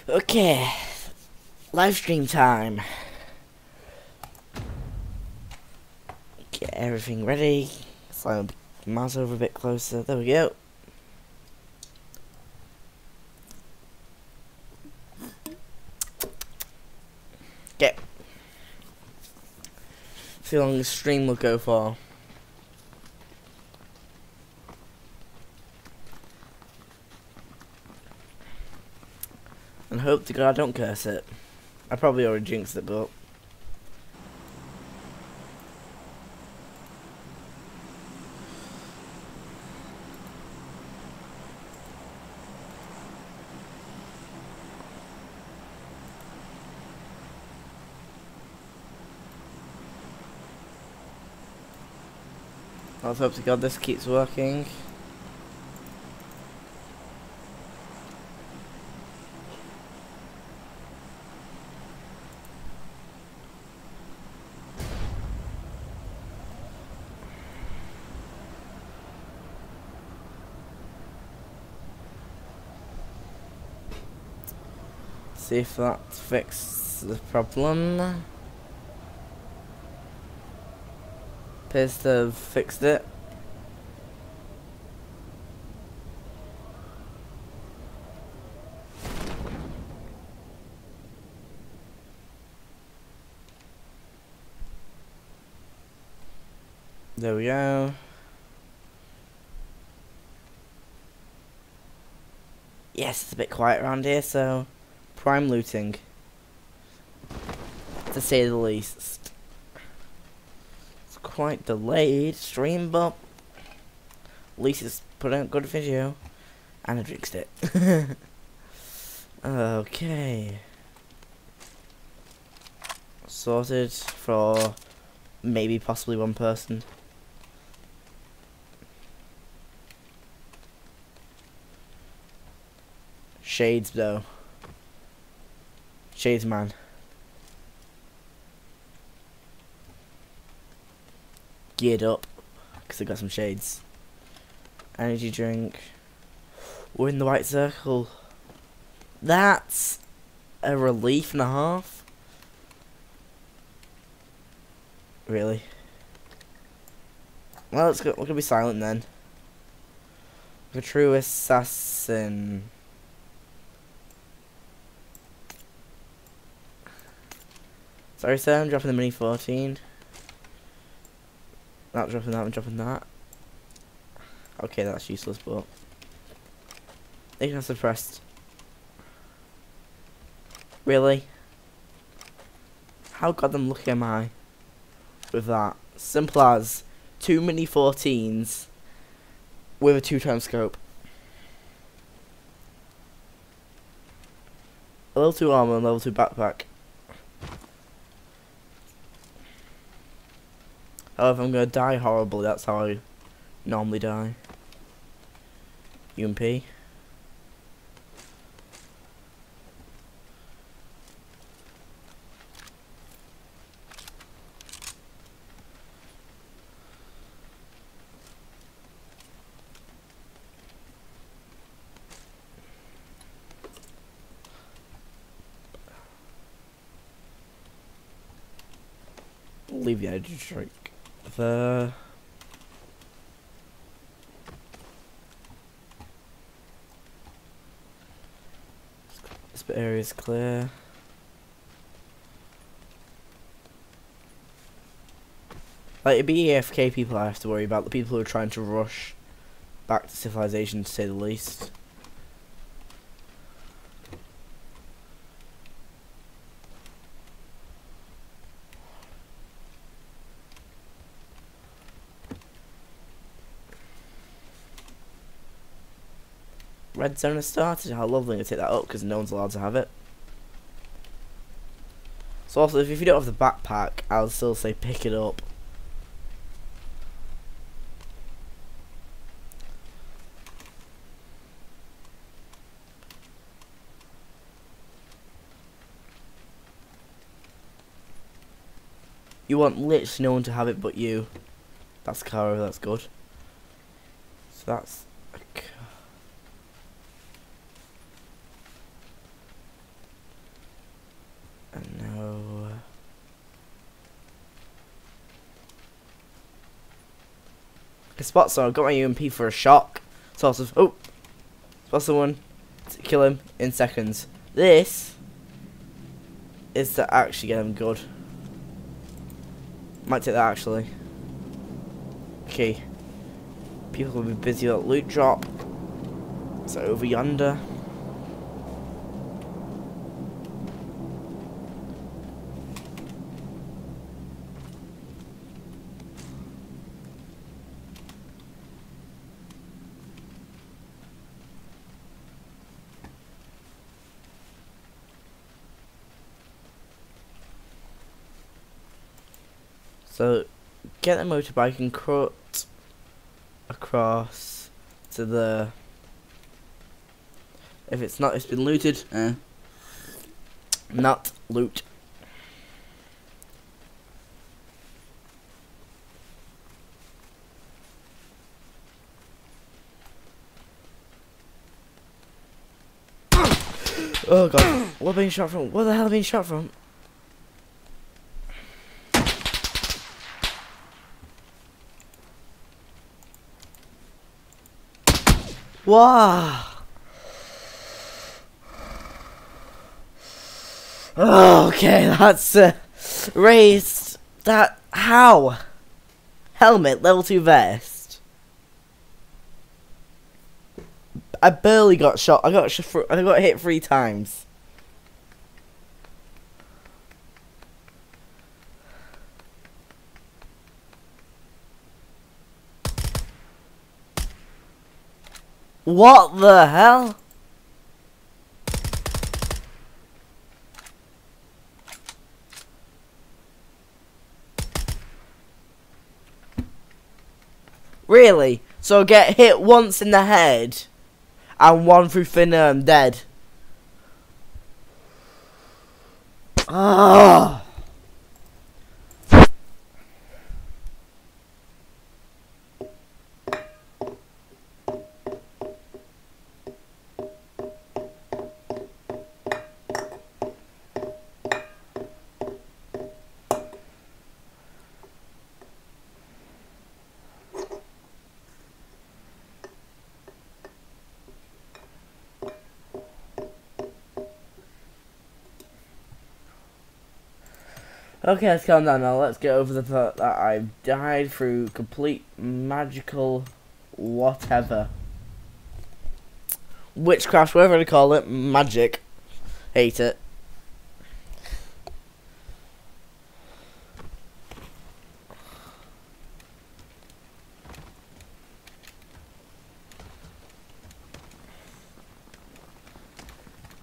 Okay, live stream time. Get everything ready. Slide the mouse over a bit closer. There we go. Okay. See how long the stream will go for. And hope to God I don't curse it. I probably already jinxed it, but let's hope to God this keeps working. See if that fixes the problem. Appears to have fixed it. There we go. Yes, it's a bit quiet around here, so prime looting, to say the least. It's quite delayed stream, but at least it's put out a good video, and I jinxed it. Okay. Sorted for maybe possibly one person. Shades though. Shades man. Geared up. Because I got some shades. Energy drink. We're in the white circle. That's a relief and a half. Really? Well, we're gonna be silent then. The true assassin. Sorry sir, I'm dropping the mini 14. Not dropping that, I'm dropping that. Okay, that's useless, but they can suppressed. Really? How goddamn lucky am I with that? Simple as 2 mini 14s with a 2x scope. A level 2 armor and level 2 backpack. However, I'm gonna die horribly. That's how I normally die. UMP. Leave the energy drink there. This bit area is clear. Like, it'd be AFK people I have to worry about, the people who are trying to rush back to civilization, to say the least. Red zone has started. How lovely to take that up because no one's allowed to have it. So also, if you don't have the backpack, I'll still say pick it up. You want literally no one to have it but you. That's Caro, that's good. So that's a I spot someone, got my UMP for a shock. Sort of, oh, spot someone, kill him in seconds. This is to actually get him good. Might take that actually. Okay. People will be busy at loot drop. So over yonder. So, get the motorbike and cut across to the... If it's not, it's been looted. Not loot. Oh god, what being shot from? What the hell are being shot from? Wow. Oh, okay, that's raised. That how? Helmet, level 2 vest. I barely got shot. I got hit 3 times. What the hell? Really? So get hit once in the head and 1 through thin air and dead. Ah. Okay, let's calm down now. Let's get over the fact that I've died through complete magical whatever. Witchcraft, whatever they call it. Magic. Hate it.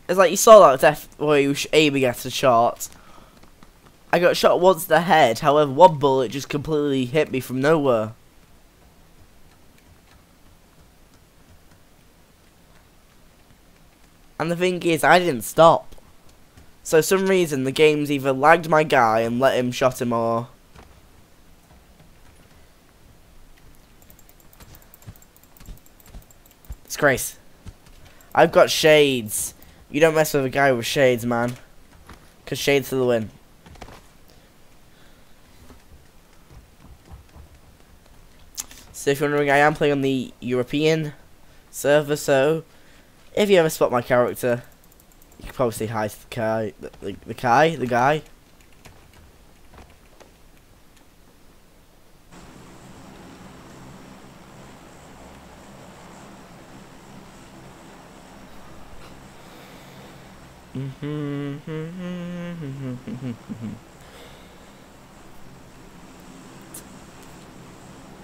It's like you saw that death where you were aiming at a shot. I got shot once in the head, however 1 bullet just completely hit me from nowhere. And the thing is, I didn't stop. So for some reason the game's either lagged my guy and let him shot him or... Disgrace. I've got shades. You don't mess with a guy with shades, man. 'Cause shades to the win. So if you're wondering, I am playing on the European server, so if you ever spot my character, you can probably say hi to the guy.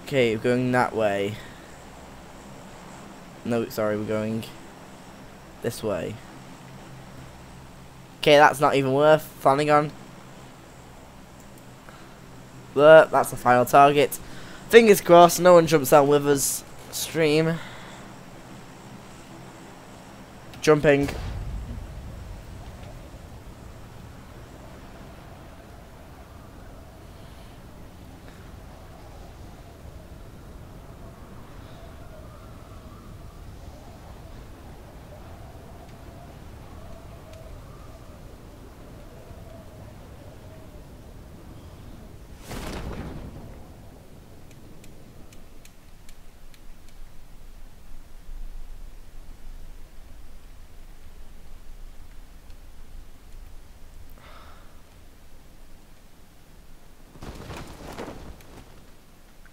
Okay, we're going that way. No, sorry, we're going this way. Okay, that's not even worth planning on. But that's the final target. Fingers crossed, no one jumps down with us. Stream. Jumping.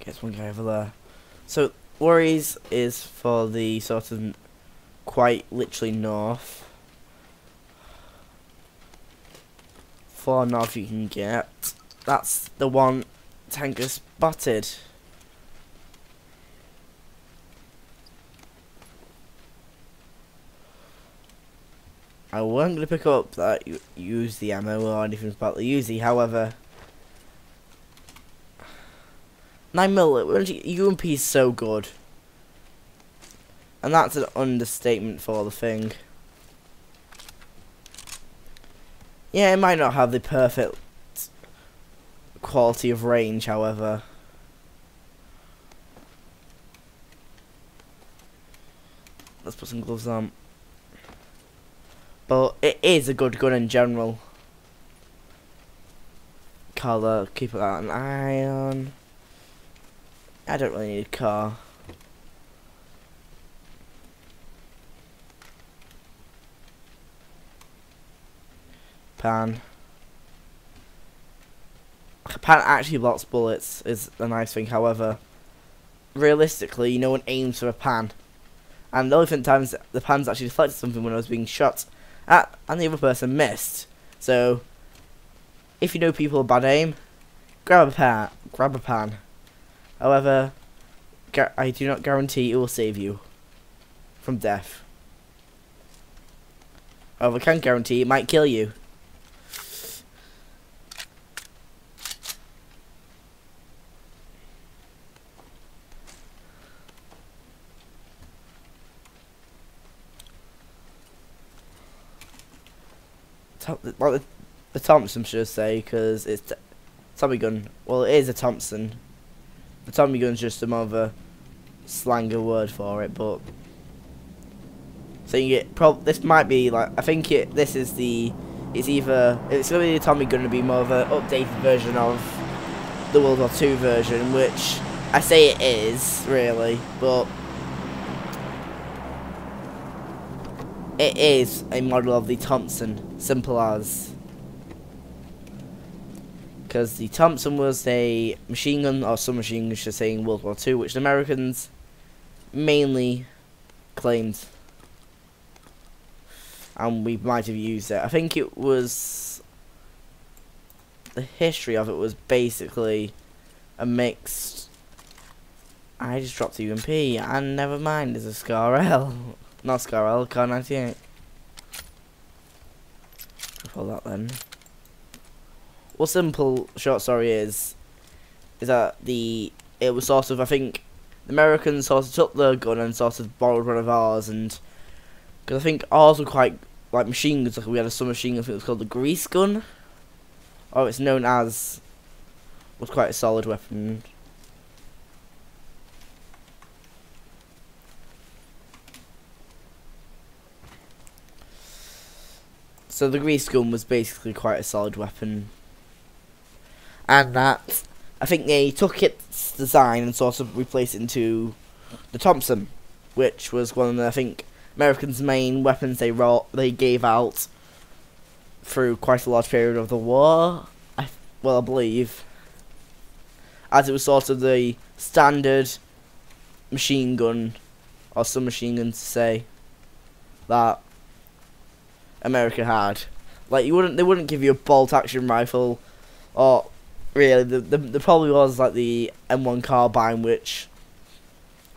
Gets one guy over there. So worries is for the sort of quite literally north. Far north you can get. That's the one tanker spotted. I wasn't going to pick up that use the ammo or anything about the Uzi, however, 9mm UMP is so good, and that's an understatement for the thing. Yeah, it might not have the perfect quality of range, however. Let's put some gloves on. But it is a good gun in general. Colour, keep an eye on. I don't really need a car. Pan. Pan actually blocks bullets, is a nice thing, however. Realistically, no one aims for a pan. And the only times the pan's actually deflected something when I was being shot at, and the other person missed. So, if you know people with bad aim, grab a pan. However, I do not guarantee it will save you from death. However, I can guarantee it might kill you. Well, the Thompson should I say, because it's Tommy gun. Well, it is a Thompson. The Tommy gun's just a more of a slanger word for it, but so you get this might be like I think this is the it's gonna be the Tommy gun to be more of an updated version of the World War II version, which I say it is really, but it is a model of the Thompson, simple as. Because the Thompson was a machine gun, or submachine gun, should say, in World War II, which the Americans mainly claimed. And we might have used it. I think it was... the history of it was basically a mixed... I just dropped the UMP, and never mind, there's a Scar L. Not Scar L, Car 98. Pull that then. Well, simple short story is that it was sort of, I think, the Americans sort of took the gun and sort of borrowed one of ours, and because I think ours were quite like machine guns. Like we had a submachine gun, I think it was called the grease gun, or it's known as, was quite a solid weapon. So the grease gun was basically quite a solid weapon. And that, I think they took its design and sort of replaced it into the Thompson, which was one of the, I think, Americans' main weapons they gave out through quite a large period of the war. I believe, as it was sort of the standard machine gun or submachine gun to say that America had. Like they wouldn't give you a bolt action rifle, or really the probably was like the M1 carbine, which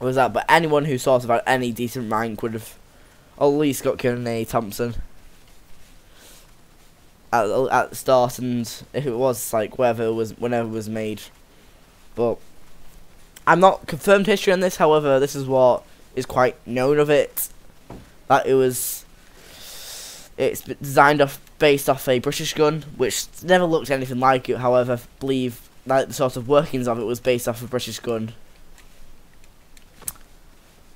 was that. But anyone who sort of had any decent rank would have at least got killed in a Thompson at the start, and if it was like whenever it was made. But I'm not confirmed history on this. However, this is what is quite known of it, that it's designed based off a British gun, which never looked anything like it. However, I believe that the sort of workings of it was based off a British gun,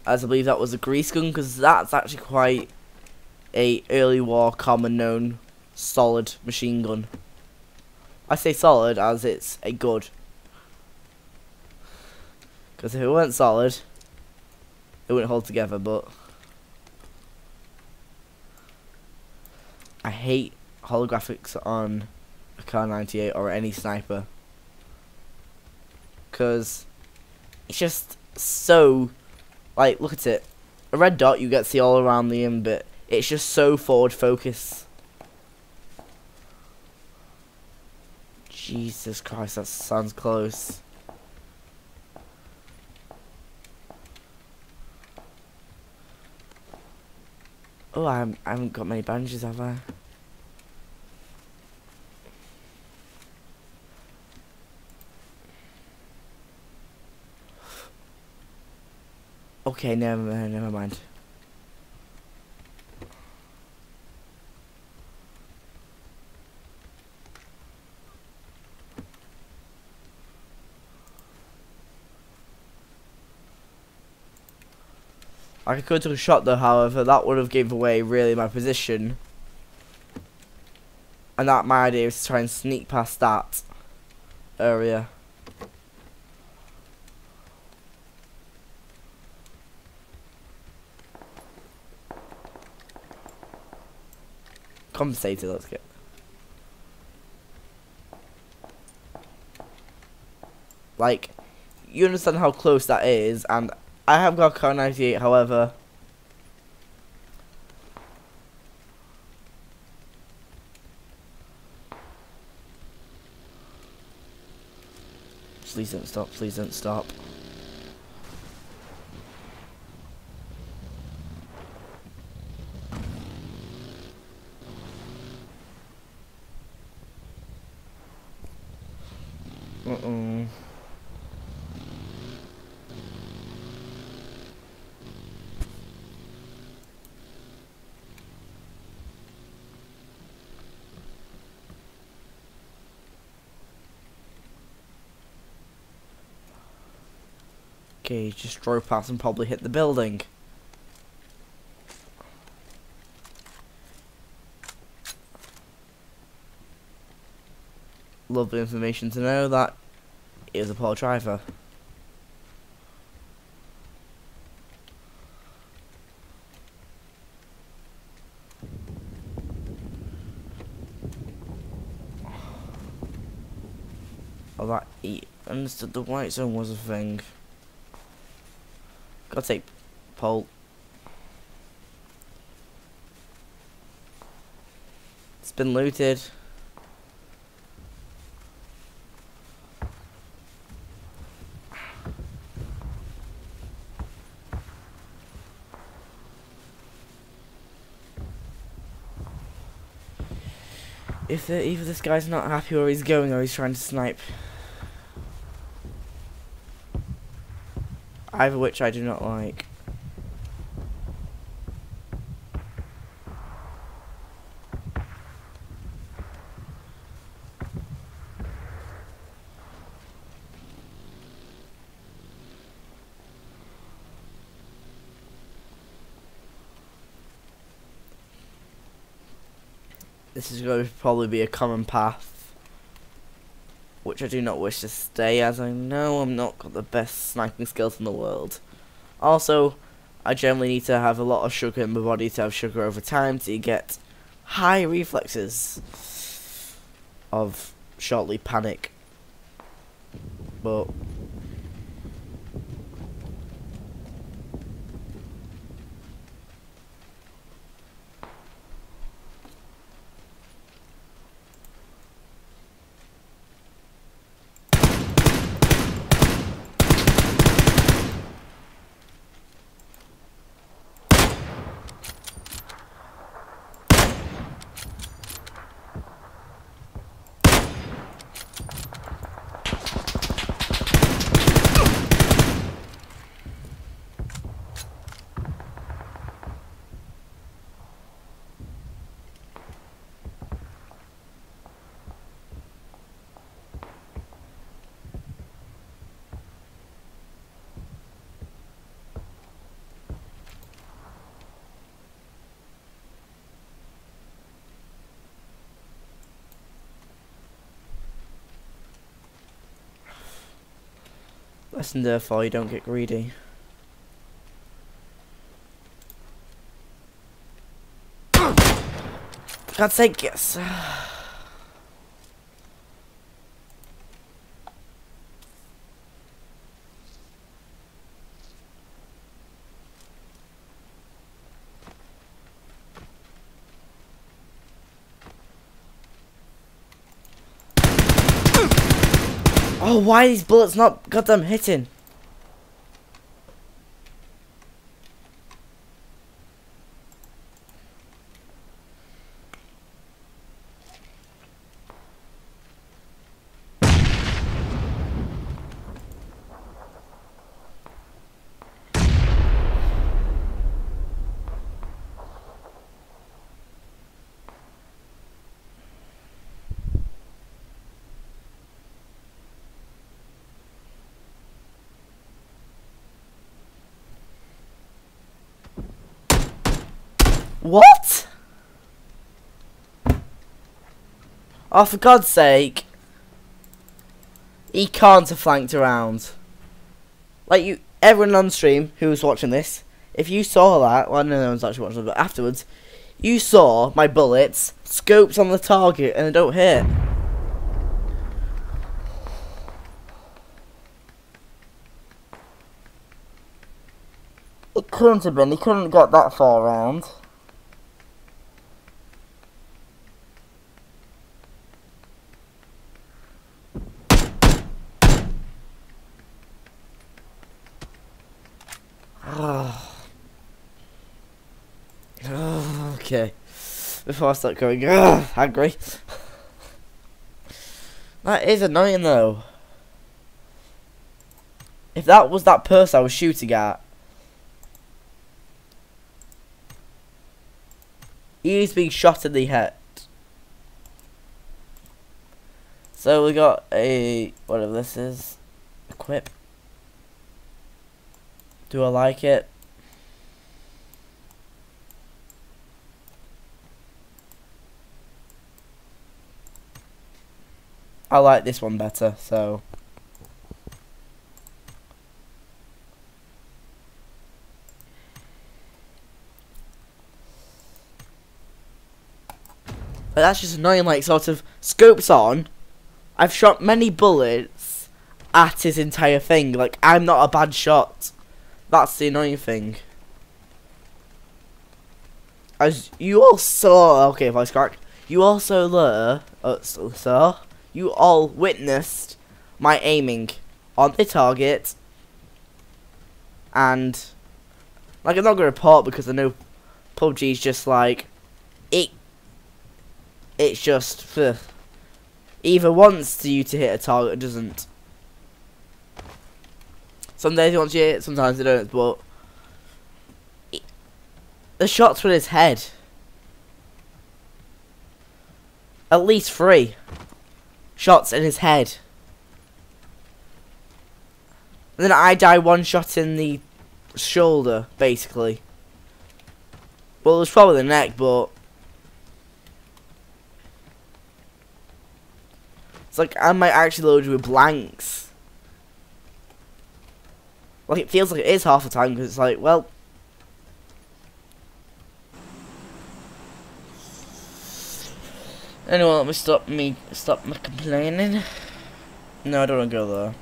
as I believe that was a grease gun, because that's actually quite a early war common known solid machine gun. I say solid as it's a good, because if it weren't solid, it wouldn't hold together. But I hate holographics on a Kar 98 or any sniper, because It's just so, like, look at it. A red dot you get to see all around the end, but it's just so forward focus. Jesus Christ, that sounds close. Oh, I haven't got many bandages, have I? Okay, never mind. I could have took a shot though, however, that would have given away really my position. And that my idea is to try and sneak past that area. Compensated, let's get. Like, you understand how close that is, and I have got Car 98, however. Please don't stop, please don't stop. Okay, just drove past and probably hit the building. Lovely information to know that it was a poor driver. Oh, that he understood the white zone was a thing. Gotta take pole. It's been looted. If either this guy's not happy where he's going or he's trying to snipe. Either which I do not like. This is going to probably be a common path, which I do not wish to stay, as I know I'm not got the best sniping skills in the world. Also, I generally need to have a lot of sugar in my body to have sugar over time to get high reflexes of shortly panic. But lesson therefore, you don't get greedy. For God's sake, yes. Oh, why are these bullets not goddamn hitting? What? Oh, for God's sake. He can't have flanked around. Like, you, everyone on stream who was watching this, if you saw that, well, no one's actually watching it, but afterwards, you saw my bullets, scopes on the target, and they don't hit. It couldn't have been, he couldn't have got that far around. Okay. Before I start going angry. That is annoying though. If that was that person I was shooting at, he's being shot in the head. So we got a, whatever this is, equip. Do I like it? I like this one better, so. But that's just annoying, like, sort of, scopes on. I've shot many bullets at his entire thing. Like, I'm not a bad shot. That's the annoying thing. As you all saw, okay, voice crack. You also you all witnessed my aiming on the target. And, like, I'm not going to report because I know PUBG's just like, it's just, either wants you to hit a target or doesn't. Some days he wants you to hit, sometimes they don't, but the shots with his head. At least 3 shots in his head. And then I die 1 shot in the shoulder, basically. Well, it was probably the neck, but it's like I might actually load you with blanks. Like, it feels like it is half the time, because it's like, well, anyway, let me stop my complaining. No, I don't want to go there.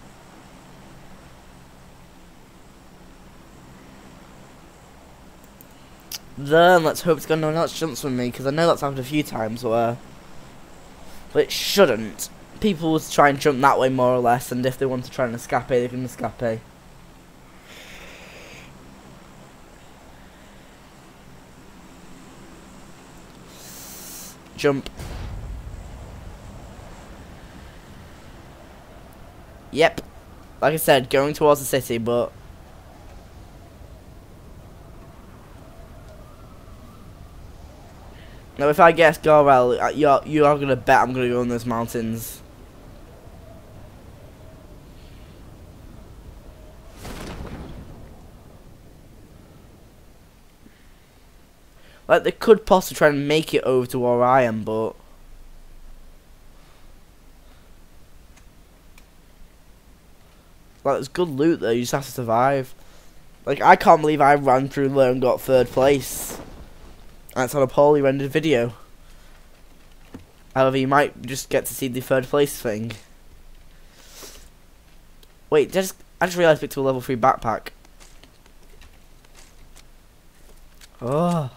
Then let's hope it's got no one else jumps from me, because I know that's happened a few times where, but it shouldn't. People would try and jump that way more or less, and if they want to try and escape, they can escape. Jump. Yep. Like I said, going towards the city, but now if I guess Garwell, you are gonna bet I'm gonna go in those mountains. Like, they could possibly try and make it over to where I am, but like, there's good loot there, you just have to survive. Like, I can't believe I ran through there and got 3rd place. That's on a poorly rendered video. However, you might just get to see the 3rd place thing. Wait, I just realised I picked up a level 3 backpack. Oh.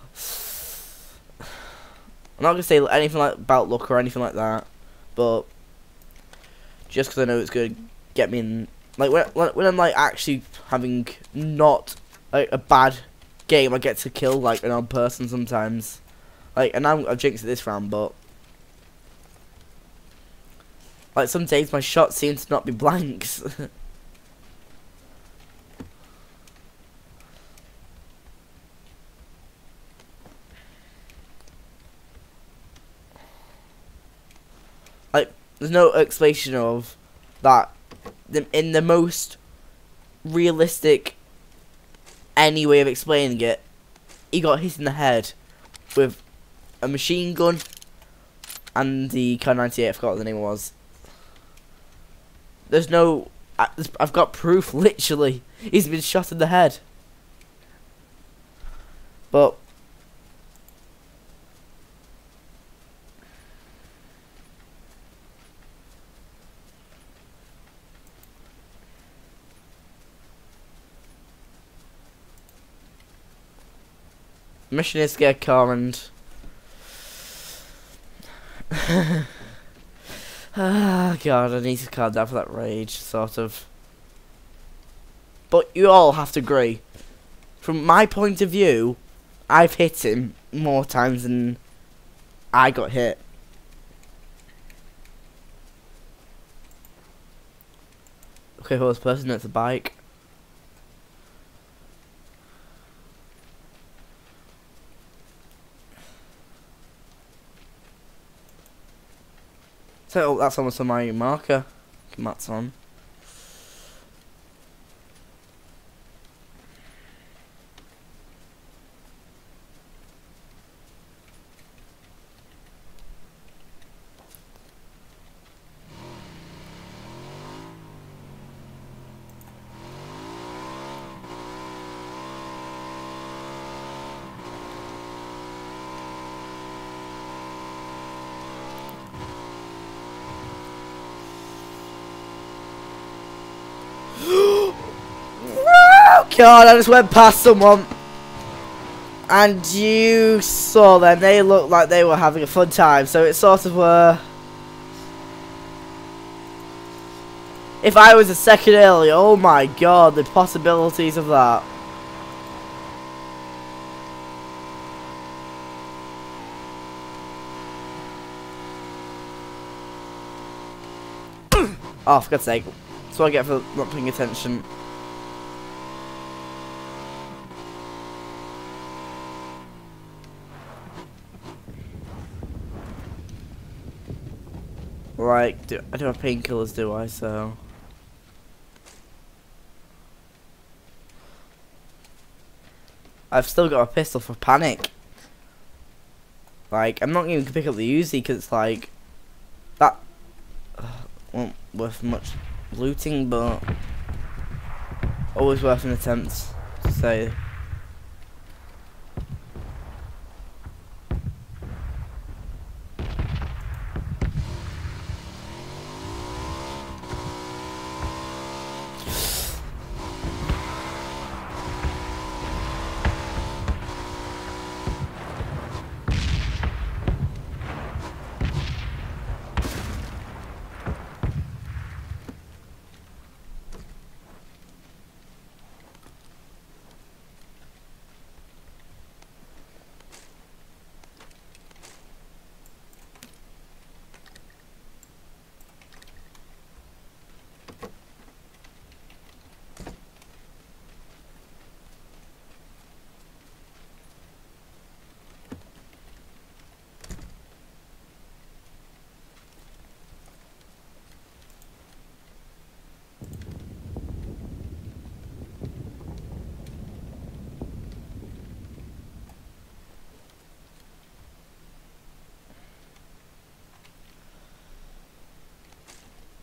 I'm not going to say anything like about luck or anything like that, but just because I know it's good get me in, like when I'm like actually having not like a bad game, I get to kill like an odd person sometimes. Like, and I've jinxed it this round, but like some days my shots seem to not be blanks. Like, there's no explanation of that in the most realistic any way of explaining it. He got hit in the head with a machine gun and the Kar 98. I forgot what the name was. There's no. I've got proof. Literally, he's been shot in the head. But mission is to get a car and ah, God, I need to calm down for that rage, sort of. But you all have to agree. From my point of view, I've hit him more times than I got hit. Okay, who was the person at the bike? So that's almost on my marker. Matt's on. God, I just went past someone and you saw them. They looked like they were having a fun time, so it sort of were. If I was a second earlier, oh my God, the possibilities of that. Oh, for God's sake. That's what I get for not paying attention. Like, I don't have painkillers, do I? So I've still got a pistol for panic. Like, I'm not even gonna pick up the Uzi because it's like that won't worth much looting, but always worth an attempt to say.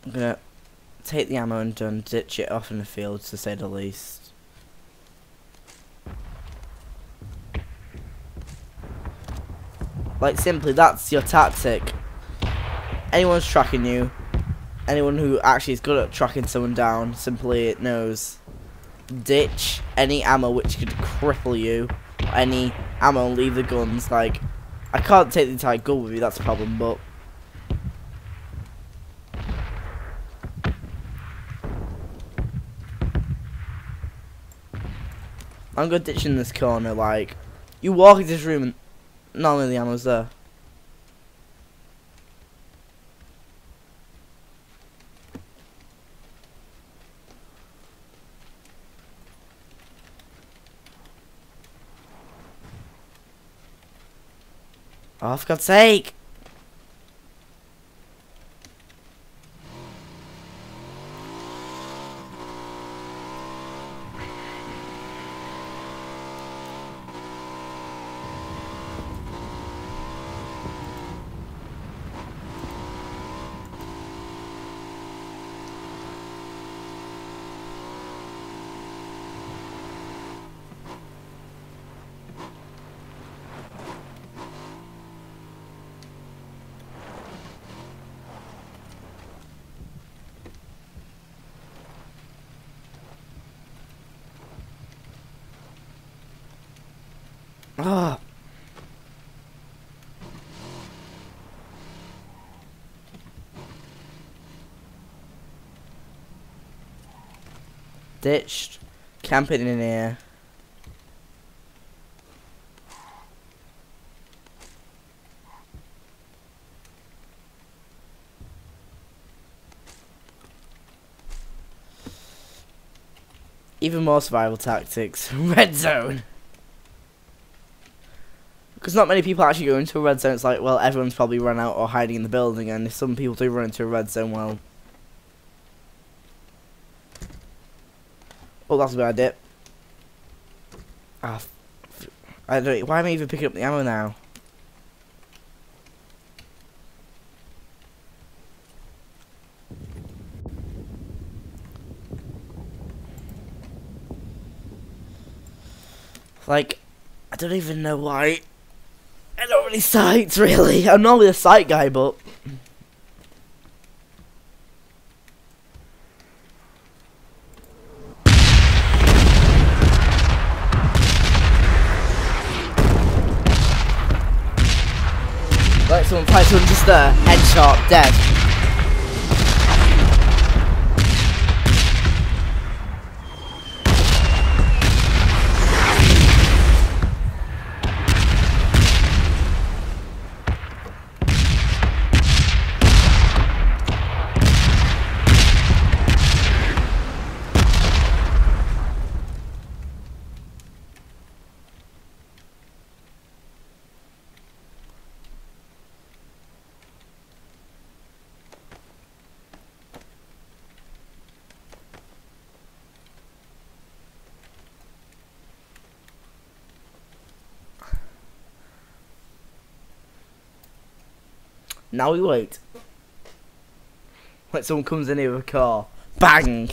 I'm gonna take the ammo and ditch it off in the field, to say the least. Like, simply, that's your tactic. Anyone's tracking you, anyone who actually is good at tracking someone down, simply knows ditch any ammo which could cripple you, any ammo, leave the guns. Like, I can't take the entire gun with me, that's a problem, but I'm gonna ditch in this corner, like, you walk into this room and none of the ammo's there. Oh, for God's sake! Ah. Ditched. Camping in here. Even more survival tactics. Red zone. Because not many people actually go into a red zone. It's like, well, everyone's probably run out or hiding in the building, and if some people do run into a red zone, well... Oh, that's a bad idea. Ah, I don't... Why am I even picking up the ammo now? Like, I don't even know why. I don't really sight, really. I'm normally a sight guy, but... Like someone fights someone just there. Headshot, dead. Now we wait. Like someone comes in here with a car. Bang!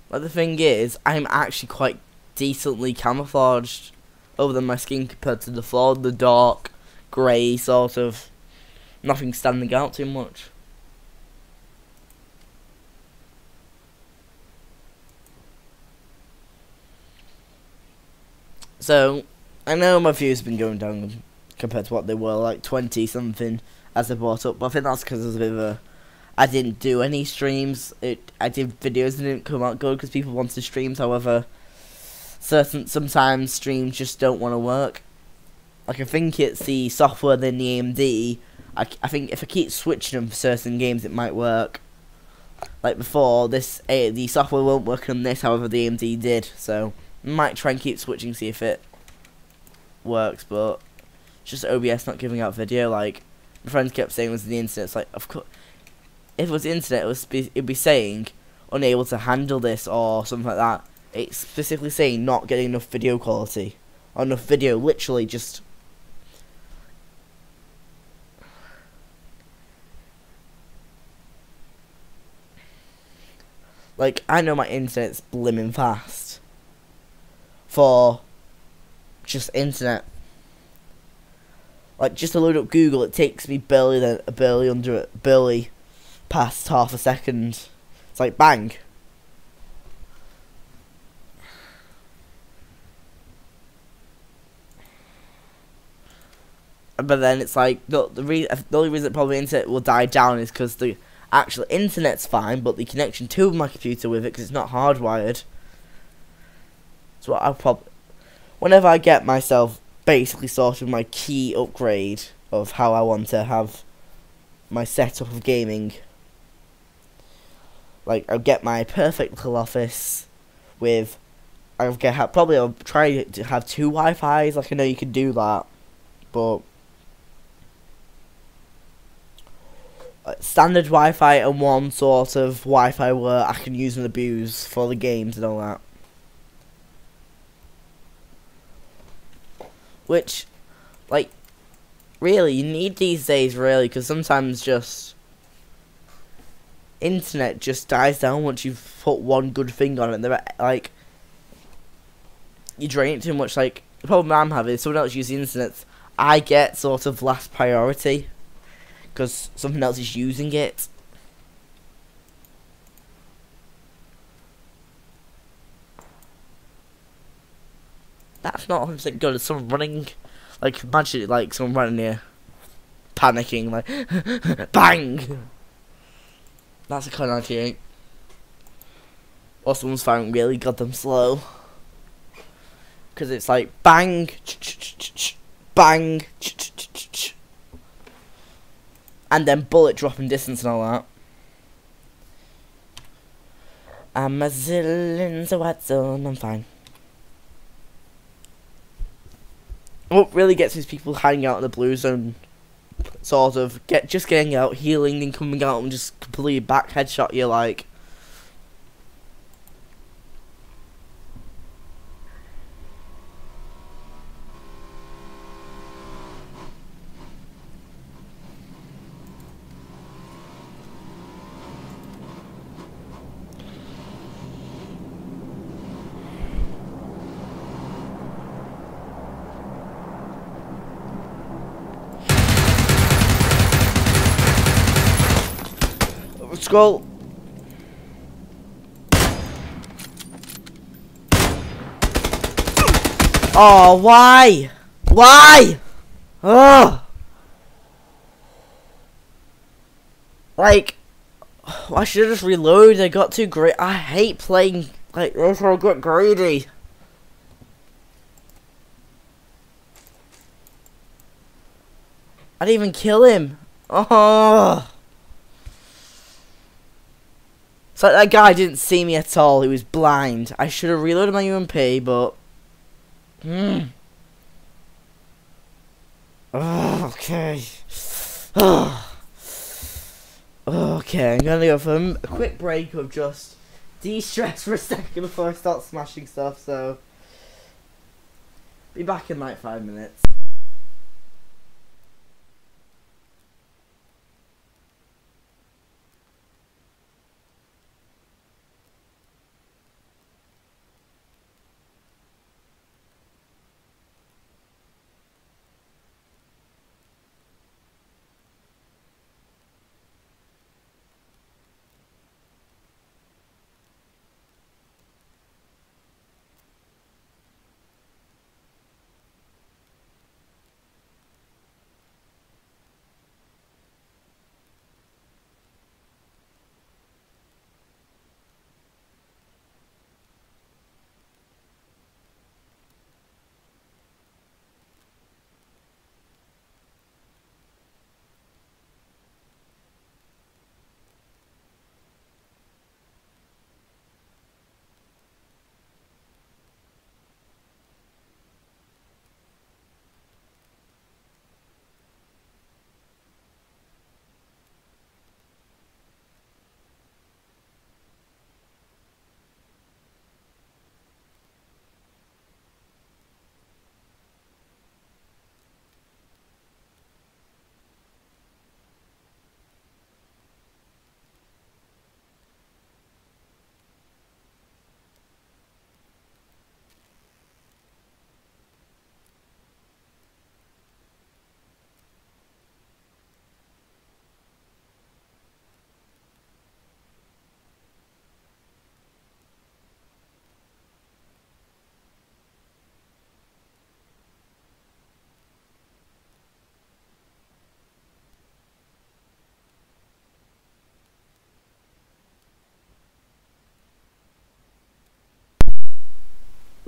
But the thing is, I'm actually quite decently camouflaged other than my skin compared to the floor, the dark, grey sort of. Nothing standing out too much. So, I know my views have been going down compared to what they were, like 20 something as I brought up, but I think that's because there's a bit of a... I didn't do any streams. I did videos that didn't come out good because people wanted streams, however, sometimes streams just don't want to work. Like, I think it's the software than the AMD. I think if I keep switching them for certain games, it might work. Like before, the software won't work on this, however the AMD did. So, I might try and keep switching, see if it works. But it's just OBS not giving out video. Like my friends kept saying, it was the internet. It's like, of course, if it was the internet, it'd be saying unable to handle this or something like that. It's specifically saying not getting enough video quality, or enough video. Literally just. Like, I know my internet's blimmin' fast. For just internet. Like, just to load up Google, it takes me barely past half a second. It's like, bang. But then it's like the only reason probably internet will die down is because the actual internet's fine, but the connection to my computer with it, because it's not hardwired. So I'll probably, whenever I get myself basically sorted my key upgrade of how I want to have my setup of gaming, like I'll get my perfect little office with, I'll try to have 2 Wi-Fis. Like I know you can do that, but standard Wi-Fi and one sort of Wi-Fi where I can use and abuse for the games and all that. Which, like, really, you need these days, really, because sometimes just internet just dies down once you've put one good thing on it. They're like, you drain it too much. Like, the problem I'm having is someone else using the internet, I get sort of last priority because something else is using it. That's not 100% good. It's someone running, like, imagine it, like someone running here, panicking, like, bang. That's a kind of idea. Or someone's firing really goddamn slow, because it's like bang, bang, and then bullet dropping distance and all that. I'm a zillin' so what zone, I'm fine. What really gets these people hiding out in the blue zone, sort of just getting out, healing, and coming out and just completely back headshot you like. Scroll. Oh, why? Why? Oh. Like, I should have just reloaded. I got too great. I hate playing like those where I got greedy. I didn't even kill him. Oh. It's like that guy didn't see me at all. He was blind. I should have reloaded my UMP, but... Oh, okay. Oh. Okay, I'm gonna go for a quick break of just de-stress for a second before I start smashing stuff, so... Be back in like 5 minutes.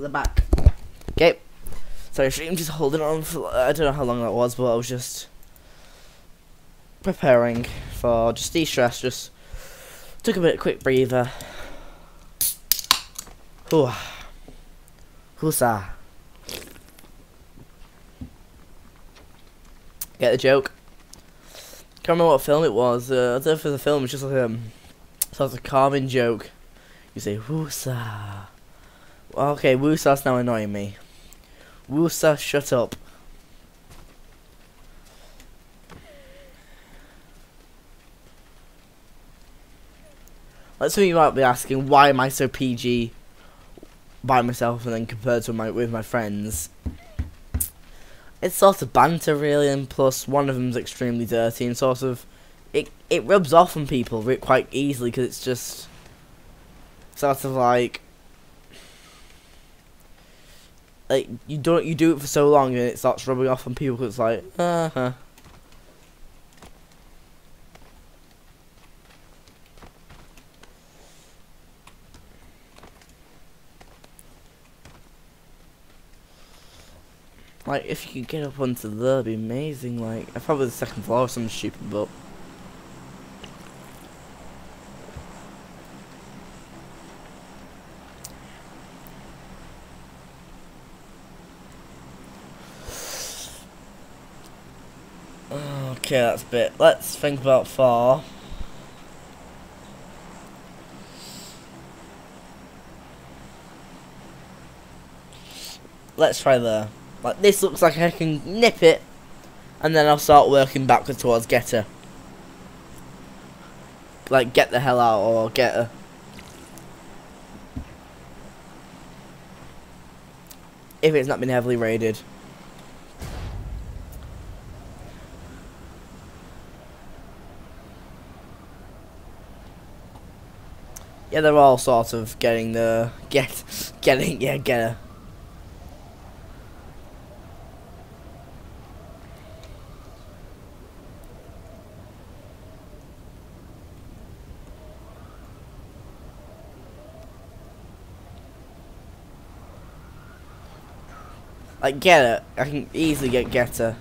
the back. Okay. Sorry, stream just holding on for, I don't know how long that was, but I was just preparing for just de-stress, just took a bit of quick breather. Ooh. Husa. Get the joke? Can't remember what film it was. I don't know if it was a film, it's just like sort of a calming joke. You say, Woosa. Well, okay, Woosa's now annoying me. Woosa, shut up. Like, some of you might be asking, why am I so PG by myself and then compared to with my friends? It's sort of banter, really, and plus one of them's extremely dirty and sort of it rubs off on people quite easily because it's just sort of like you do it for so long and it starts rubbing off on people because it's like Like, if you could get up onto there, it'd be amazing. Like, I probably the second floor or something stupid, but okay, that's a bit. Let's think about 4. Let's try there. Like, this looks like I can nip it, and then I'll start working backwards towards get her. Like, get the hell out or get her. If it's not been heavily raided. Yeah, they're all sort of getting the get her. Like, get her. I can easily get her.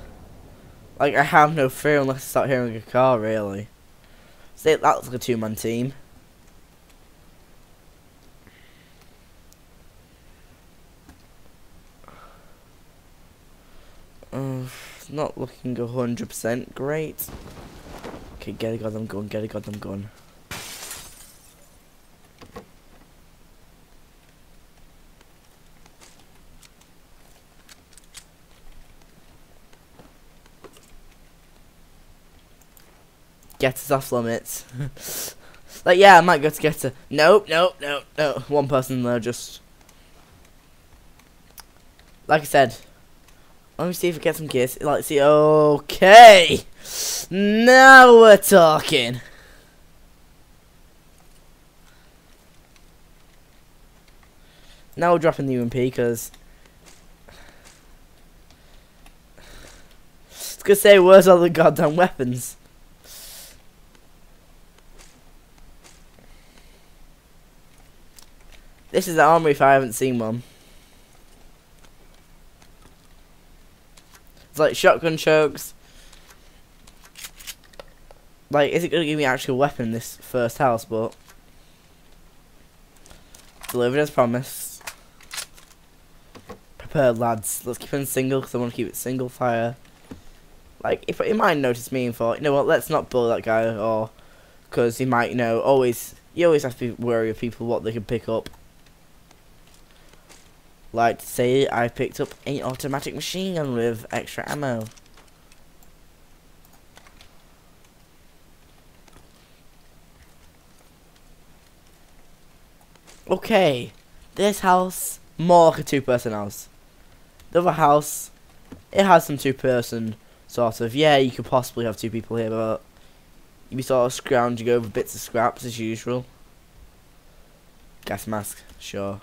Like, I have no fear unless I start hearing a car, really. So that looks like a 2-man team. Not looking 100% great. Okay, get a goddamn gun, get a goddamn gun. Get us off limits. Like, yeah, I might go to get her. Nope. One person there just. Like I said. Let me see if I get some gears. Like, see, okay. Now we're talking. Now we're dropping the UMP because. I was gonna say, where's all the goddamn weapons? This is the armory if I haven't seen one. It's like shotgun chokes. Like, is it going to give me an actual weapon in this first house? But delivered as promised. Prepared, lads. Let's keep it in single because I want to keep it single fire. Like, if he might notice me and thought, you know what, let's not bully that guy, or because he might, you know, you always have to be wary of people what they can pick up. Like to say, I picked up an automatic machine gun with extra ammo. Okay, this house, more like a 2-person house. The other house, it has some 2-person sort of, yeah, you could possibly have 2 people here, but you'd be sort of scrounging over bits of scraps as usual. Gas mask, sure.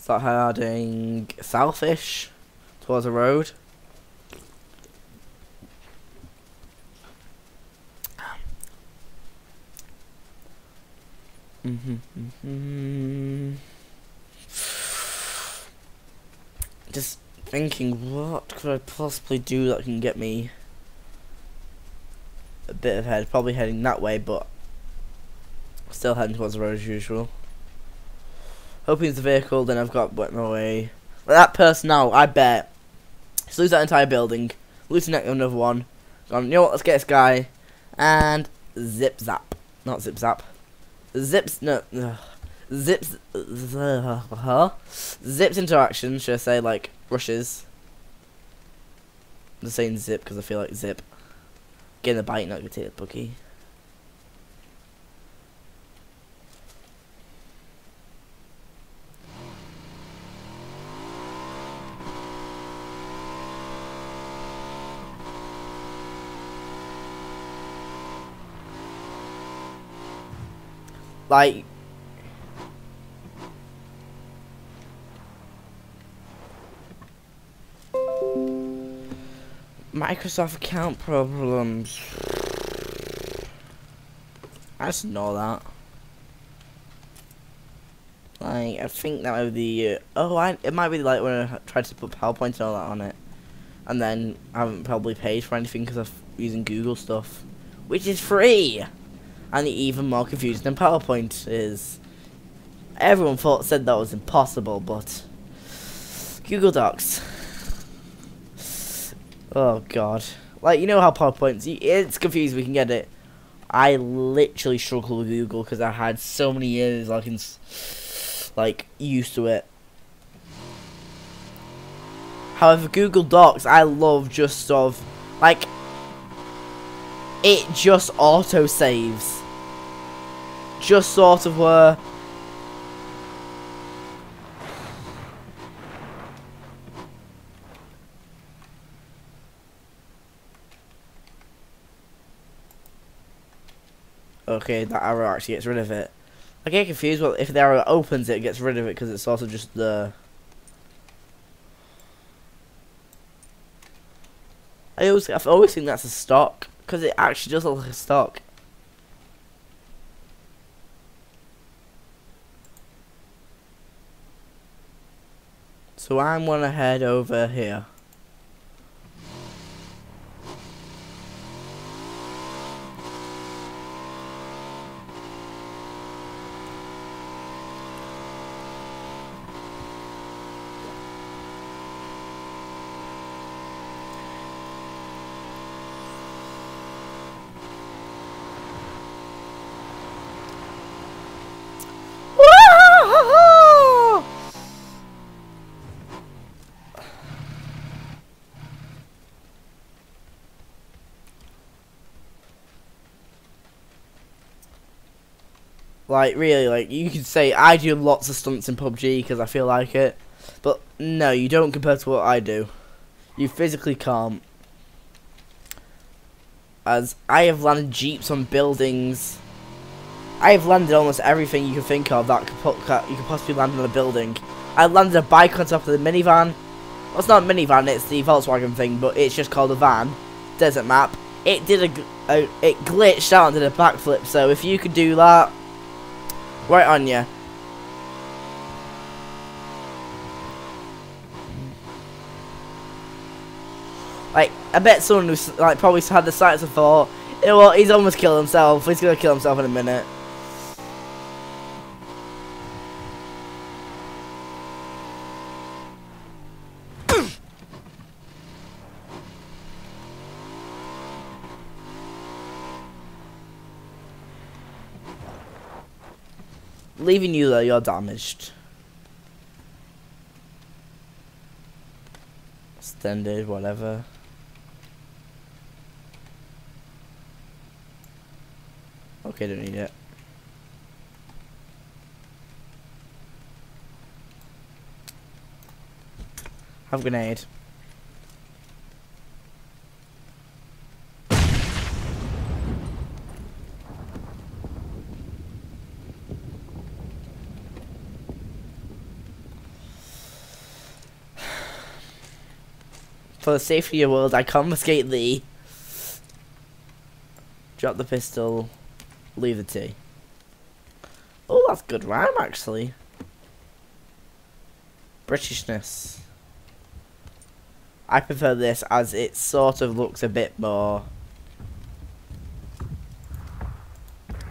Start heading southish towards the road. Just thinking, what could I possibly do that can get me a bit ahead? Probably heading that way, but still heading towards the road as usual. Hoping it's a vehicle, then I've got my way. Like that person now, I bet. Just lose that entire building, losing another one. Gone, you know what, let's get this guy. And zip zap. Not zip zap. Zips, no. Zips, zips into action, should I say, like, rushes. I'm just saying zip because I feel like zip. Getting the bite, not gonna take the buggy. Like, Microsoft account problems. I just know that. Like, I think that would be. It might be like when I tried to put PowerPoint and all that on it, and then I haven't probably paid for anything because I'm using Google stuff, which is free. And even more confusing than PowerPoint is. Everyone said that was impossible, but Google Docs. Oh god, like, you know how PowerPoint's, it's confusing. We can get it. I literally struggle with Google because I had so many years like used to it. However, Google Docs, I love just sort of like it just auto saves. Just sort of where okay, that arrow actually gets rid of it. I get confused. Well, if the arrow opens it, gets rid of it because it's also just the. I've always think that's a stock because it actually does look like a stock. So I'm gonna head over here. Like, really, like, you could say I do lots of stunts in PUBG because I feel like it. But, no, you don't compare to what I do. You physically can't. As I have landed jeeps on buildings. I have landed almost everything you can think of that you could possibly land on a building. I landed a bike on top of the minivan. Well, it's not a minivan, it's the Volkswagen thing, but it's just called a van. Desert map. It did it glitched out and did a backflip, so if you could do that, right on ya. Like, I bet someone who's like probably had the sights and thought, you know what, he's almost killed himself. He's gonna kill himself in a minute. Leaving you there, you're damaged. Extended, whatever. Okay, don't need it. Have a grenade. For the safety of your world, I confiscate thee. Drop the pistol. Leave the tea. Oh, that's good rhyme, actually. Britishness. I prefer this as it sort of looks a bit more...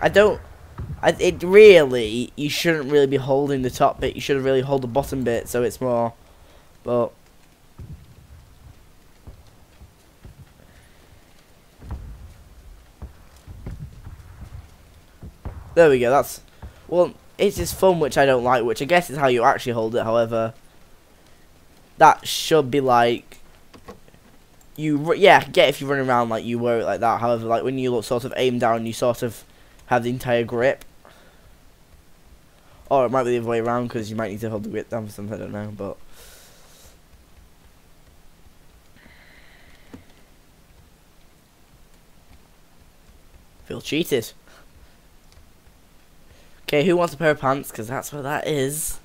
it really, you shouldn't really be holding the top bit. You should really hold the bottom bit so it's more... But... There we go, that's... Well, it's just fun, which I don't like, which I guess is how you actually hold it, however... That should be like... Yeah, I get if you run around like you wear it like that, however, like when you look sort of aim down, you sort of have the entire grip. Or it might be the other way around, because you might need to hold the grip down for something, I don't know, but... Feel cheated. Okay, who wants a pair of pants? Because that's what that is.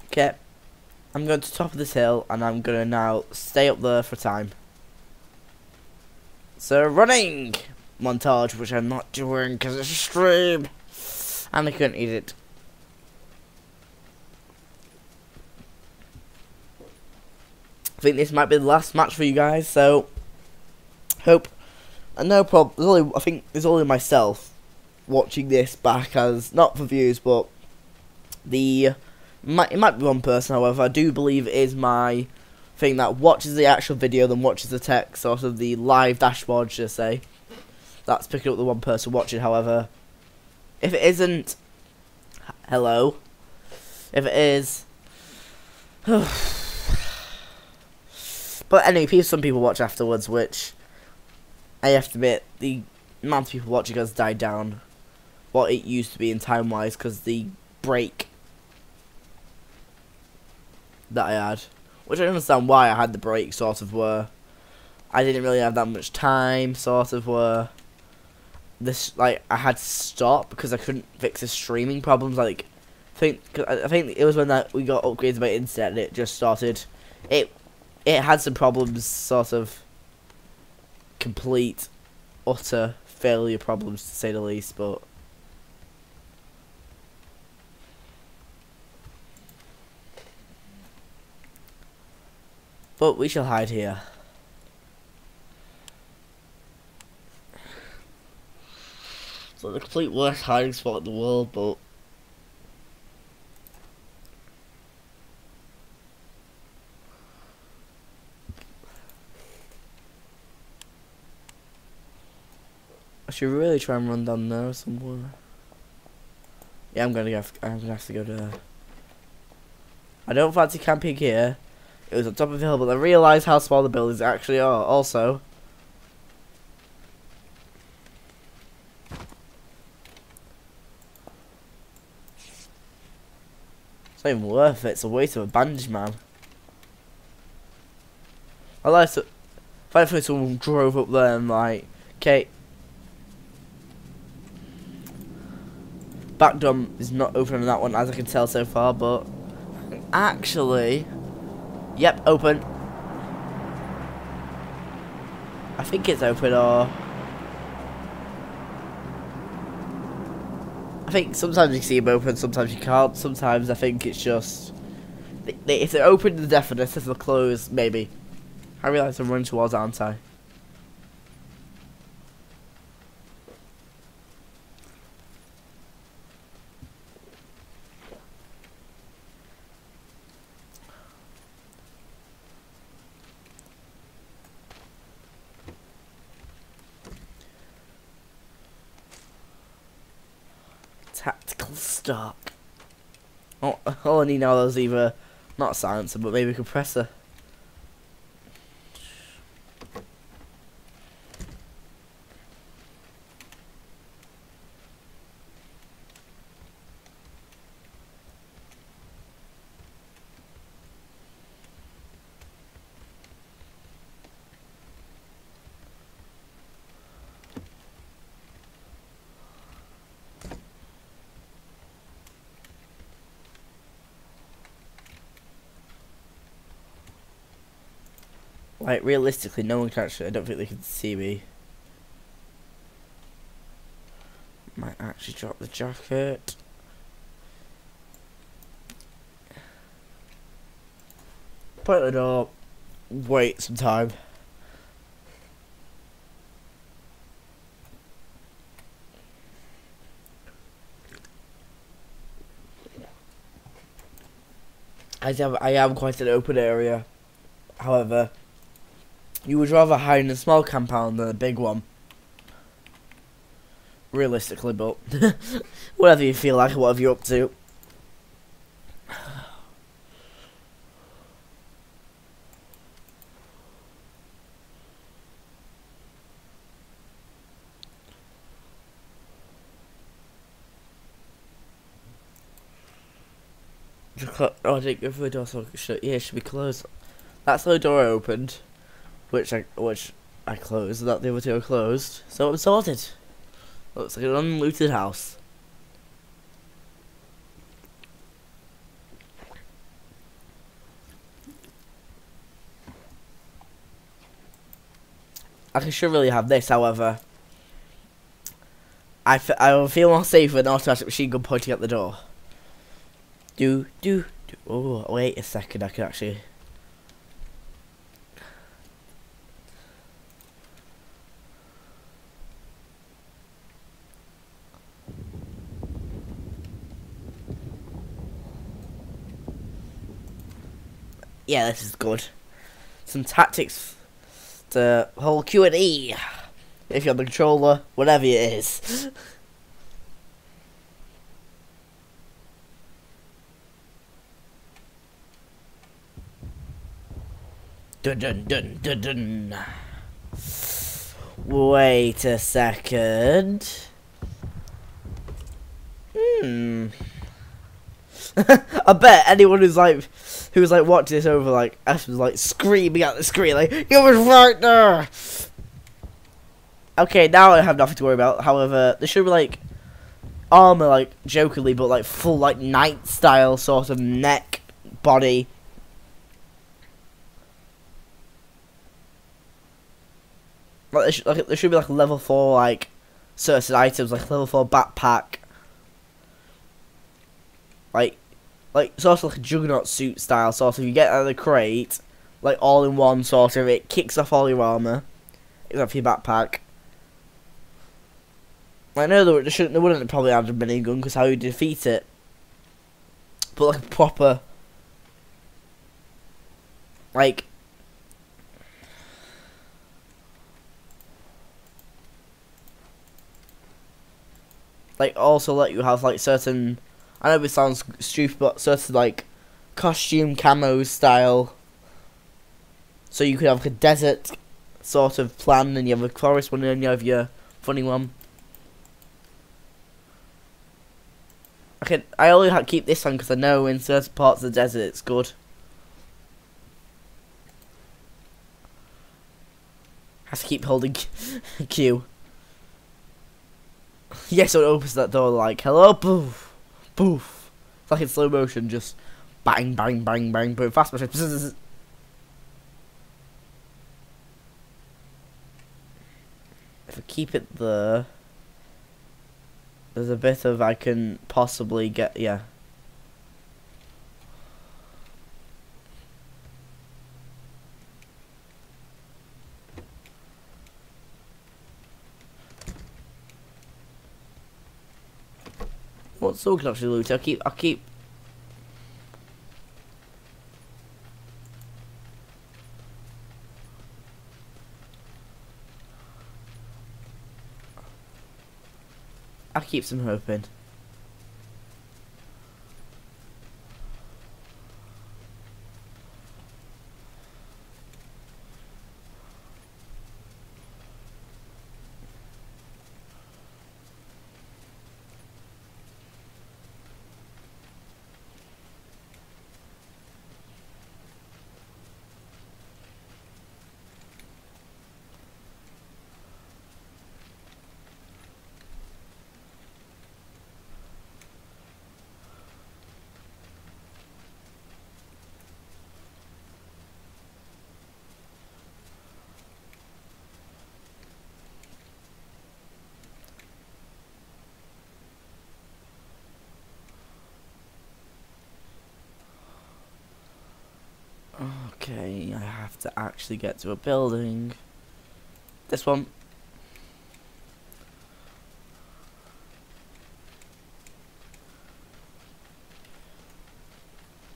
Okay. I'm going to the top of this hill, and I'm going to now stay up there for time. So, running montage, which I'm not doing because it's a stream. And I couldn't eat it. I think this might be the last match for you guys, so hope. And no problem. I think there's only myself watching this back, as not for views, but it might be one person. However, I do believe it is my thing that watches the actual video, then watches the text, sort of the live dashboard, should I say. That's picking up the one person watching. However, if it isn't, hello. If it is, but anyway, some people watch afterwards, which I have to admit, the amount of people watching has died down what it used to be in time-wise, because the break that I had, which I understand why I had the break, sort of were I didn't really have that much time, sort of were this, like, I had to stop because I couldn't fix the streaming problems. Like, I think it was when we got upgraded by internet and it just started, it had some problems, sort of complete utter failure problems, to say the least. But we shall hide here. It's like the complete worst hiding spot in the world, but I should really try and run down there somewhere. Yeah, I'm gonna have to go to. I don't fancy camping here. It was on top of the hill, but I realised how small the buildings actually are. Also, it's not even worth it. It's a waste of a bandage, man. I like to. If I think someone drove up there and like, okay, back door is not open on that one, as I can tell so far, but actually, yep, open. I think it's open, or I think sometimes you see them open, sometimes you can't. Sometimes I think it's just if they're open to the definite, if they're closed, maybe. I realise I'm running towards, aren't I? Tactical stock. Oh, all I need now is either not a silencer, but maybe a compressor. Like, realistically, no one can actually... I don't think they can see me. Might actually drop the jacket. Put it up. Wait some time. I am quite an open area. However, you would rather hide in a small compound than a big one. Realistically, but whatever you feel like, whatever you're up to. Oh, I didn't go through the door, so yeah, it should be closed. That's the door I opened, which I closed. That the other two are closed, so I'm sorted. Looks like an unlooted house. I should really have this, however. I will feel more safe with an automatic machine gun pointing at the door. Do. Oh, wait a second, I can actually... Yeah, this is good. Some tactics. The whole Q&E. If you're on the controller, whatever it is. Dun dun dun dun dun. Wait a second. I bet anyone who's like watching this over like us was like screaming at the screen like you was right there. Okay, now I have nothing to worry about. However, there should be like armor, like jokingly, but like full like knight style sort of neck body. Like there should be like level 4 like certain items, like level 4 backpack. Like sort of like a juggernaut suit style, sort of you get out of the crate, like all in one sort of, it kicks off all your armour. It's off your backpack. I know they wouldn't probably have a minigun because how you defeat it. But like a proper like also let you have like certain, I know this sounds stupid, but certain like costume camo style. So you could have like a desert sort of plan, and you have a forest one, and you have your funny one. I only have to keep this on because I know in certain parts of the desert it's good. Has to keep holding Q. Yes, so it opens that door like, hello, poof, poof. It's like in slow motion, just bang, bang, bang, bang, boom, fast motion. If I keep it there, there's a bit of I can possibly get, yeah. What sword can I actually loot? I'll keep. I'll keep some hoping. to actually get to a building. This one.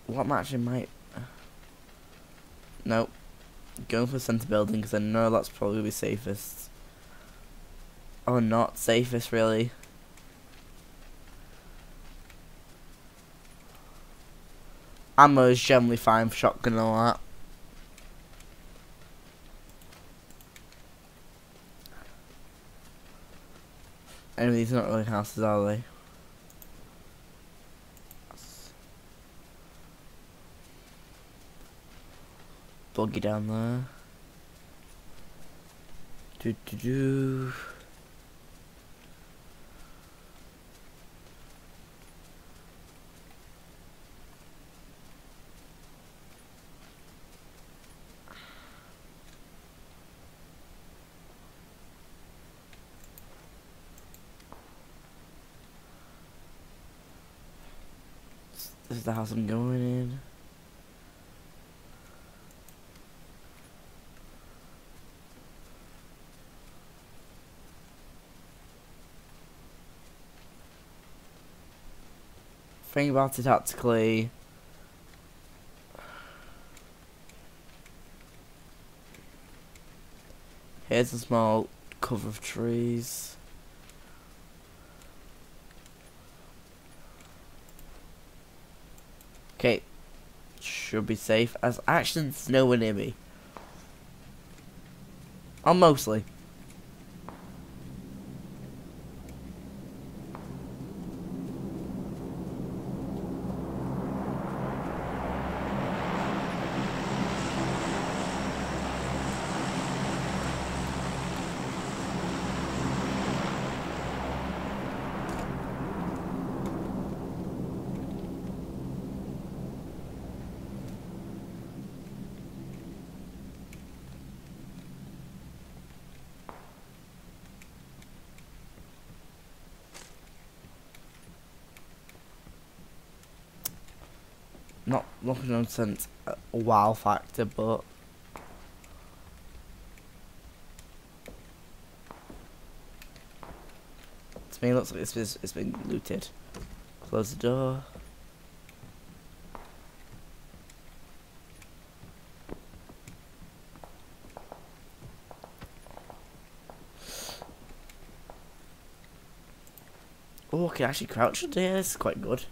What match might... Nope. Going for the centre building because I know that's probably be safest. Or not safest, really. Ammo is generally fine for shotgun and all that. Anyway, these are not really houses, are they? Buggy down there. Do do do. This is the house I'm going in. Think about it tactically. Here's a small cover of trees. Okay, should be safe as actually there's nowhere near me. Oh, mostly. Not 100% a wow factor, but to me it looks like it's been looted. Close the door. Oh, I can actually crouch under here. This is quite good.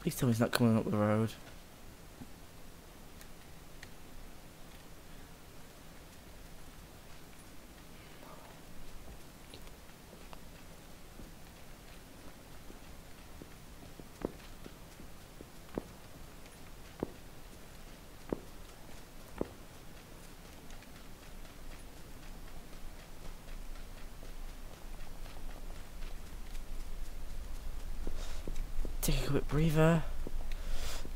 Please tell me he's not coming up the road. Take a quick breather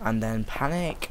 and then panic.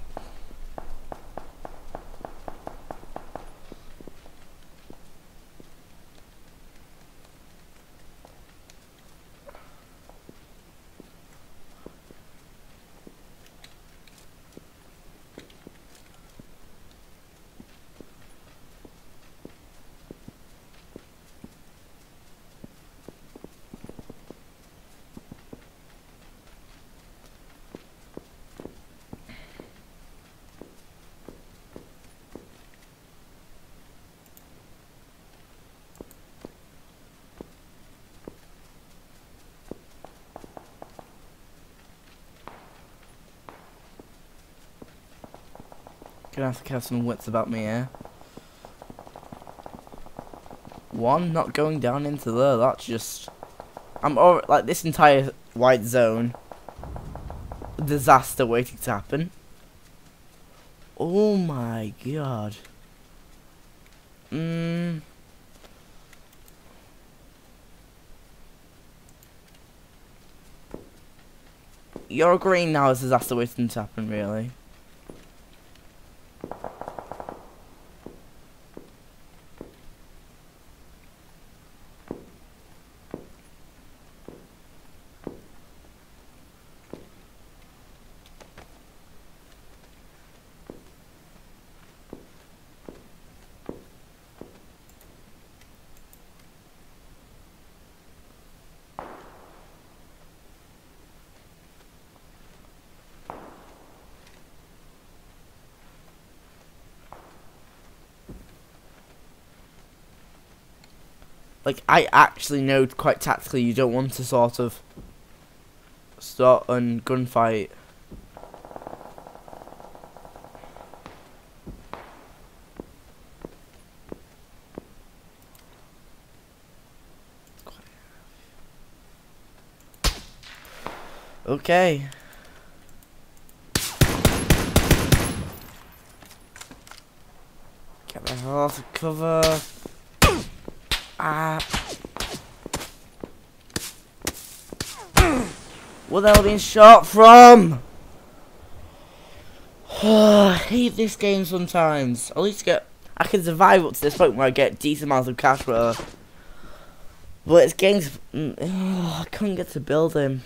Gonna have to have some wits about me here. One, not going down into there. That's just... I'm over, like, this entire white zone. Disaster waiting to happen. Oh my god. You're agreeing now is disaster waiting to happen, really? Like, I actually know quite tactically you don't want to sort of start a gunfight. Okay. Get the hell out of cover. Ah. Where the hell being shot from? I hate this game sometimes. At least I can survive up to this point where I get decent amounts of cash for her. But it's games. I couldn't get to build him.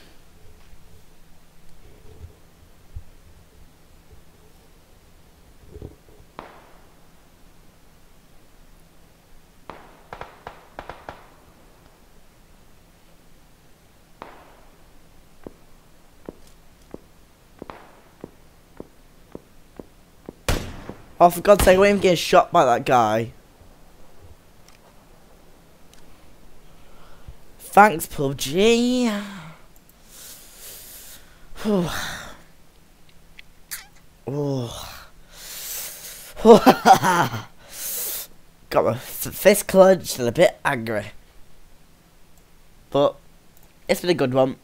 Oh, for God's sake, I wasn't even getting shot by that guy. Thanks, PUBG. Got my fist clenched and a bit angry. But it's been a good one.